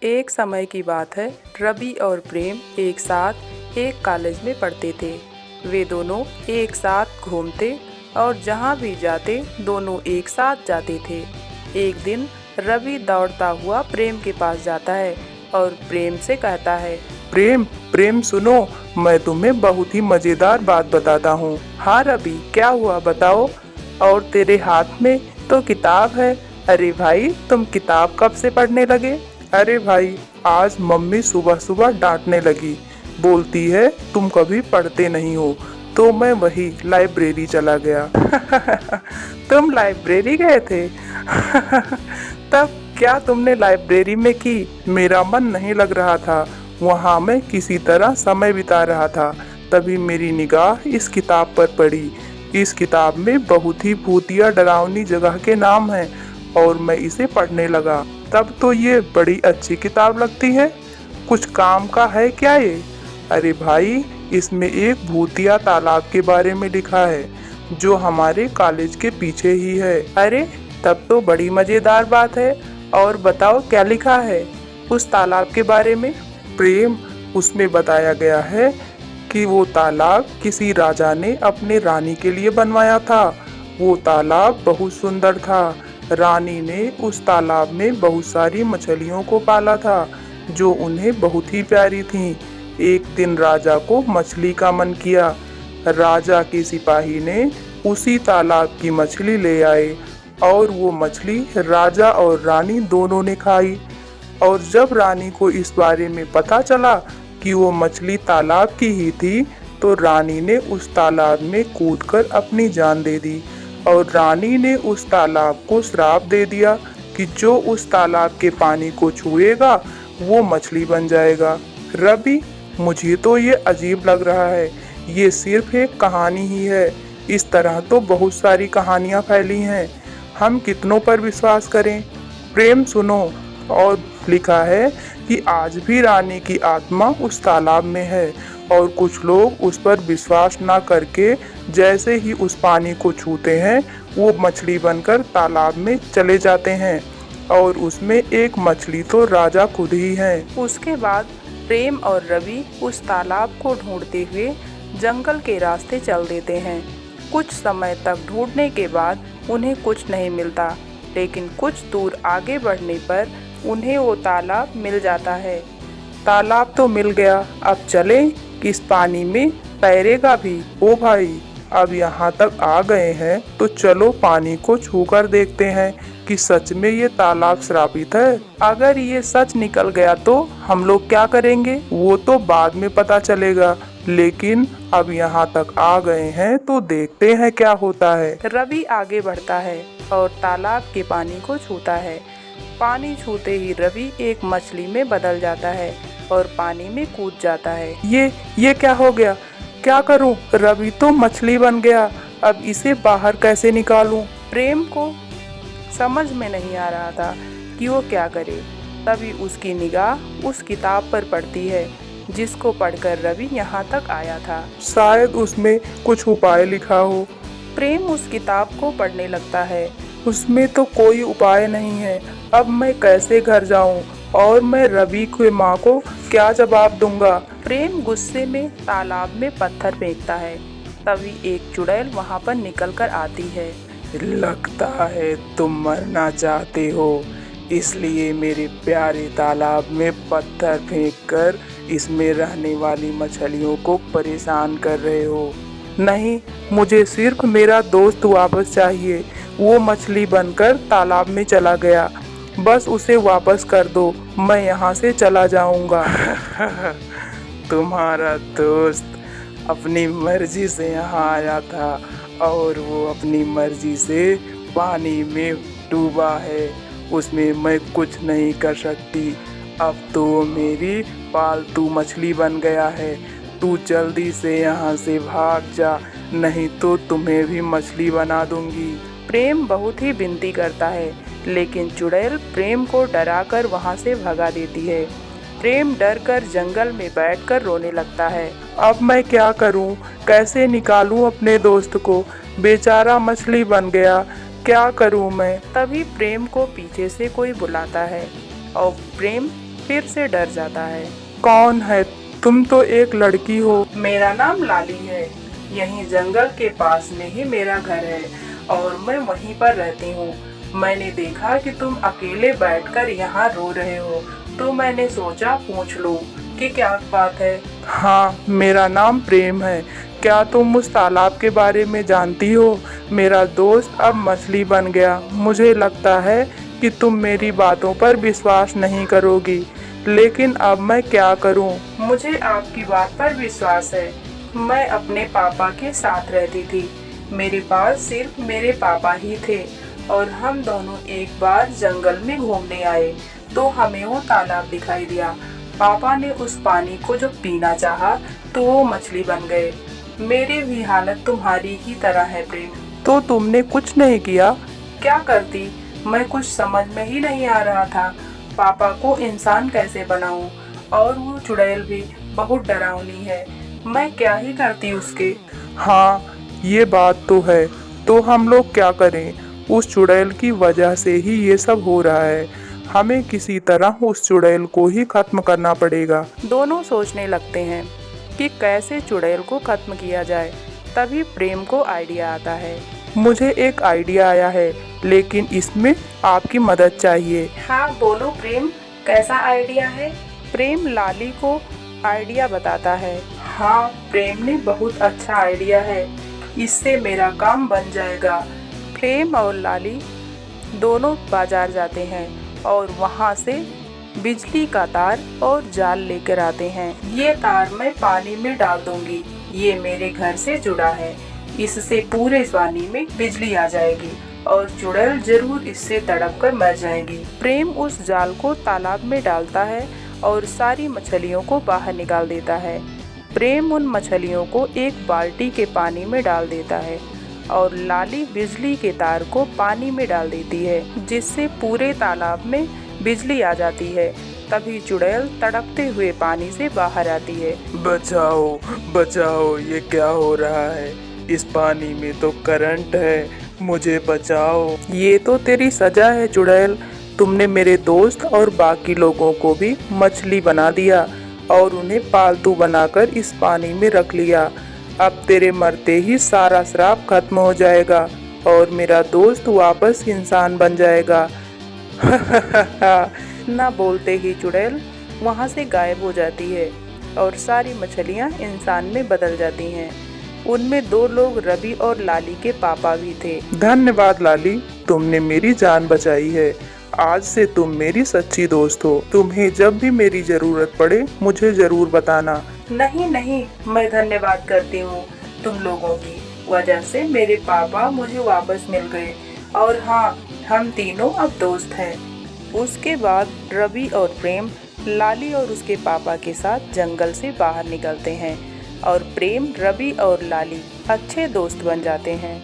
एक समय की बात है। रवि और प्रेम एक साथ एक कॉलेज में पढ़ते थे। वे दोनों एक साथ घूमते और जहाँ भी जाते दोनों एक साथ जाते थे। एक दिन रवि दौड़ता हुआ प्रेम के पास जाता है और प्रेम से कहता है, प्रेम प्रेम सुनो, मैं तुम्हें बहुत ही मजेदार बात बताता हूँ। हाँ रवि, क्या हुआ बताओ। और तेरे हाथ में तो किताब है। अरे भाई, तुम किताब कब से पढ़ने लगे। अरे भाई, आज मम्मी सुबह सुबह डांटने लगी। बोलती है तुम कभी पढ़ते नहीं हो, तो मैं वही लाइब्रेरी चला गया। तुम लाइब्रेरी गए थे। तब क्या तुमने लाइब्रेरी में की। मेरा मन नहीं लग रहा था, वहाँ मैं किसी तरह समय बिता रहा था। तभी मेरी निगाह इस किताब पर पड़ी। इस किताब में बहुत ही भूतिया डरावनी जगह के नाम हैं और मैं इसे पढ़ने लगा। तब तो ये बड़ी अच्छी किताब लगती है। कुछ काम का है क्या ये। अरे भाई, इसमें एक भूतिया तालाब के बारे में लिखा है जो हमारे कॉलेज के पीछे ही है। अरे तब तो बड़ी मजेदार बात है। और बताओ क्या लिखा है उस तालाब के बारे में। प्रेम, उसमें बताया गया है कि वो तालाब किसी राजा ने अपने रानी के लिए बनवाया था। वो तालाब बहुत सुंदर था। रानी ने उस तालाब में बहुत सारी मछलियों को पाला था जो उन्हें बहुत ही प्यारी थीं। एक दिन राजा को मछली का मन किया। राजा के सिपाही ने उसी तालाब की मछली ले आए और वो मछली राजा और रानी दोनों ने खाई। और जब रानी को इस बारे में पता चला कि वो मछली तालाब की ही थी, तो रानी ने उस तालाब में कूदकर अपनी जान दे दी। और रानी ने उस तालाब को श्राप दे दिया कि जो उस तालाब के पानी को छुएगा वो मछली बन जाएगा। रवि, मुझे तो ये अजीब लग रहा है। ये सिर्फ एक कहानी ही है। इस तरह तो बहुत सारी कहानियाँ फैली हैं। हम कितनों पर विश्वास करें। प्रेम सुनो, और लिखा है कि आज भी रानी की आत्मा उस तालाब में है और कुछ लोग उस पर विश्वास ना करके जैसे ही उस पानी को छूते हैं वो मछली बनकर तालाब में चले जाते हैं। और उसमें एक मछली तो राजा खुद ही है। उसके बाद प्रेम और रवि उस तालाब को ढूंढते हुए जंगल के रास्ते चल देते हैं। कुछ समय तक ढूंढने के बाद उन्हें कुछ नहीं मिलता, लेकिन कुछ दूर आगे बढ़ने पर उन्हें वो तालाब मिल जाता है। तालाब तो मिल गया, अब चलें। किस पानी में तैरेगा भी। ओ भाई, अब यहाँ तक आ गए हैं तो चलो पानी को छूकर देखते हैं कि सच में ये तालाब श्रापित है। अगर ये सच निकल गया तो हम लोग क्या करेंगे वो तो बाद में पता चलेगा, लेकिन अब यहाँ तक आ गए हैं तो देखते हैं क्या होता है। रवि आगे बढ़ता है और तालाब के पानी को छूता है। पानी छूते ही रवि एक मछली में बदल जाता है और पानी में कूद जाता है। ये क्या हो गया। क्या करूं। रवि तो मछली बन गया। अब इसे बाहर कैसे निकालूं। प्रेम को समझ में नहीं आ रहा था कि वो क्या करे। तभी उसकी निगाह उस किताब पर पड़ती है जिसको पढ़कर रवि यहाँ तक आया था। शायद उसमें कुछ उपाय लिखा हो। प्रेम उस किताब को पढ़ने लगता है। उसमें तो कोई उपाय नहीं है। अब मैं कैसे घर जाऊं और मैं रवि की माँ को क्या जवाब दूंगा। प्रेम गुस्से में तालाब में पत्थर फेंकता है। तभी एक चुड़ैल वहाँ पर निकल कर आती है। लगता है तुम मरना चाहते हो, इसलिए मेरे प्यारे तालाब में पत्थर फेंककर इसमें रहने वाली मछलियों को परेशान कर रहे हो। नहीं, मुझे सिर्फ मेरा दोस्त वापस चाहिए। वो मछली बनकर तालाब में चला गया। बस उसे वापस कर दो, मैं यहाँ से चला जाऊँगा। तुम्हारा दोस्त अपनी मर्जी से यहाँ आया था और वो अपनी मर्जी से पानी में डूबा है। उसमें मैं कुछ नहीं कर सकती। अब तो वो मेरी पालतू मछली बन गया है। तू जल्दी से यहाँ से भाग जा, नहीं तो तुम्हें भी मछली बना दूंगी। प्रेम बहुत ही विनती करता है, लेकिन चुड़ैल प्रेम को डराकर वहाँ से भगा देती है। प्रेम डर कर जंगल में बैठकर रोने लगता है। अब मैं क्या करूं, कैसे निकालूं अपने दोस्त को। बेचारा मछली बन गया, क्या करूं मैं। तभी प्रेम को पीछे से कोई बुलाता है और प्रेम फिर से डर जाता है। कौन है? तुम तो एक लड़की हो। मेरा नाम लाली है। यहीं जंगल के पास में ही मेरा घर है और मैं वहीं पर रहती हूँ। मैंने देखा कि तुम अकेले बैठकर यहाँ रो रहे हो, तो मैंने सोचा पूछ लूं कि क्या बात है। हाँ, मेरा नाम प्रेम है। क्या तुम उस तालाब के बारे में जानती हो? मेरा दोस्त अब मछली बन गया। मुझे लगता है कि तुम मेरी बातों पर विश्वास नहीं करोगी, लेकिन अब मैं क्या करूं? मुझे आपकी बात पर विश्वास है। मैं अपने पापा के साथ रहती थी। मेरे पास सिर्फ मेरे पापा ही थे और हम दोनों एक बार जंगल में घूमने आए तो हमें वो तालाब दिखाई दिया। पापा ने उस पानी को जब पीना चाहा तो वो मछली बन गए। मेरी भी हालत तुम्हारी ही तरह है प्रेम। तो तुमने कुछ नहीं किया? क्या करती, मैं कुछ समझ में ही नहीं आ रहा था। पापा को इंसान कैसे बनाऊं, और वो चुड़ैल भी बहुत डरावनी है। मैं क्या ही करती उसके। हाँ, ये बात तो है। तो हम लोग क्या करें? उस चुड़ैल की वजह से ही ये सब हो रहा है। हमें किसी तरह उस चुड़ैल को ही खत्म करना पड़ेगा। दोनों सोचने लगते हैं कि कैसे चुड़ैल को खत्म किया जाए। तभी प्रेम को आइडिया आता है। मुझे एक आइडिया आया है, लेकिन इसमें आपकी मदद चाहिए। हाँ बोलो प्रेम, कैसा आइडिया है? प्रेम लाली को आइडिया बताता है। हाँ, प्रेम ने बहुत अच्छा आइडिया है। इससे मेरा काम बन जाएगा। प्रेम और लाली दोनों बाजार जाते हैं और वहाँ से बिजली का तार और जाल लेकर आते हैं। ये तार मैं पानी में डाल दूंगी। ये मेरे घर से जुड़ा है। इससे पूरे पानी में बिजली आ जाएगी और चुड़ैल जरूर इससे तड़प कर मर जाएगी। प्रेम उस जाल को तालाब में डालता है और सारी मछलियों को बाहर निकाल देता है। प्रेम उन मछलियों को एक बाल्टी के पानी में डाल देता है और लाली बिजली के तार को पानी में डाल देती है, जिससे पूरे तालाब में बिजली आ जाती है। तभी चुड़ैल तड़पते हुए पानी से बाहर आती है। बचाओ, बचाओ, ये क्या हो रहा है? इस पानी में तो करंट है, मुझे बचाओ। ये तो तेरी सजा है चुड़ैल। तुमने मेरे दोस्त और बाकी लोगों को भी मछली बना दिया और उन्हें पालतू बनाकर इस पानी में रख लिया। अब तेरे मरते ही सारा श्राप खत्म हो जाएगा और मेरा दोस्त वापस इंसान बन जाएगा। न बोलते ही चुड़ैल वहाँ से गायब हो जाती है और सारी मछलियाँ इंसान में बदल जाती हैं। उनमें 2 लोग रवि और लाली के पापा भी थे। धन्यवाद लाली, तुमने मेरी जान बचाई है। आज से तुम मेरी सच्ची दोस्त हो। तुम्हें जब भी मेरी जरूरत पड़े मुझे जरूर बताना। नहीं नहीं, मैं धन्यवाद करती हूँ। तुम लोगों की वजह से मेरे पापा मुझे वापस मिल गए और हाँ, हम तीनों अब दोस्त हैं। उसके बाद रवि और प्रेम लाली और उसके पापा के साथ जंगल से बाहर निकलते हैं और प्रेम, रवि और लाली अच्छे दोस्त बन जाते हैं।